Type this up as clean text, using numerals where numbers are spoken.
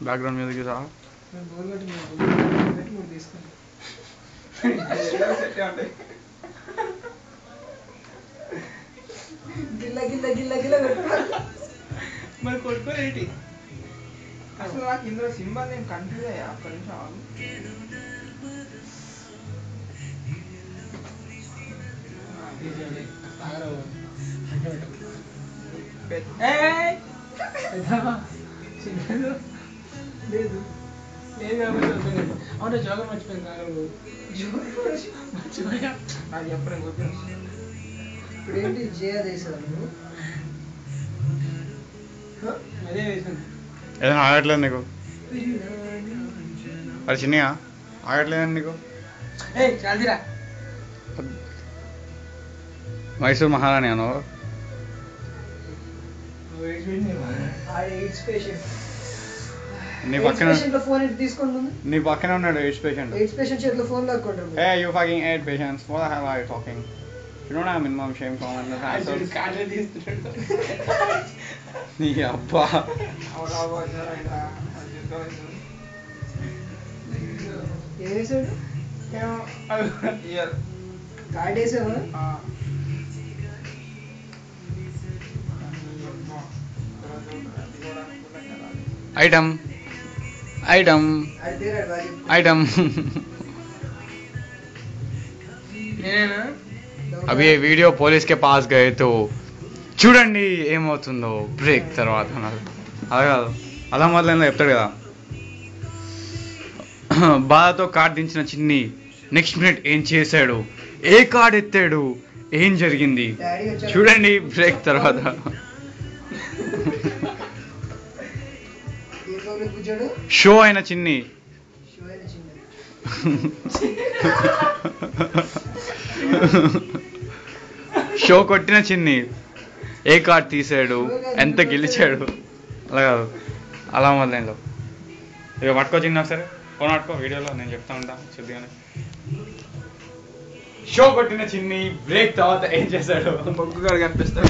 Background music సహా గిల్ల గిల్ల గిల్ల గిల్ల మరి కొట్టుకోలేటి అసలు నాకు ఇందులో సింబల్ నేను కన్ఫ్యూజ్ అయ్యా ఒక్క నిమిషం ఆగు. లేదు లేదు కాబట్టి అవునా జోగం మర్చిపోయింది కాగరు మర్చిపోయా నాకు చెప్పలేదు గుర్తు. ఇప్పుడు ఏంటి చేయాలేసావు నువ్వు? అదే వేసాను. ఏదైనా ఆగట్లేదు నీకు? అది చిన్నగా ఆగట్లేదండి నీకు? ఏ చాలుదిరా. మైసూర్ మహారాణి అను నీ పక్కన ఫోన్ తీసుకోండి ముందు. నీ పక్కనే ఉన్నాడు ఎయిడ్స్ పేషెంట్. ఎయిడ్స్ పేషెంట్ చేతిలో phone లాక్కుంటారు. Hey, you fucking AIDS patients. What the hell are you talking? You don't have minimum shame for mental health. కాళ్ళే తీస్తున్నాడు. నీ అబ్బా. ఏం వేసాడు? కార్డ్ వేసావా? Item. Item. Item. నేనేనా? अभी ये वीडियो पुलिस के पास गए तो చూడండి ఏమవుతుందో బ్రేక్ తర్వాత అలా కాదు అలా మొదలైన చెప్తాడు కదా. బాధతో కార్డ్ దించిన చిన్ని నెక్స్ట్ మినిట్ ఏం చేశాడు, ఏ కార్డ్ ఎత్తాడు, ఏం జరిగింది చూడండి బ్రేక్ తర్వాత. షో అయిన చిన్ని షో కొట్టిన చిన్ని ఏ కార్డ్ తీసాడు, ఎంత గెలిచాడు, అలా కాదు అలా మొదలైందో. ఇక పట్టుకో చిన్న ఒకసారి ఫోన్ పట్టుకో, వీడియోలో నేను చెప్తా ఉంటా శుద్ధిగానే. షో కొట్టిన చిన్ని బ్రేక్ తర్వాత ఏం చేశాడు, బొగ్గు కాడ కనిపిస్తాడు.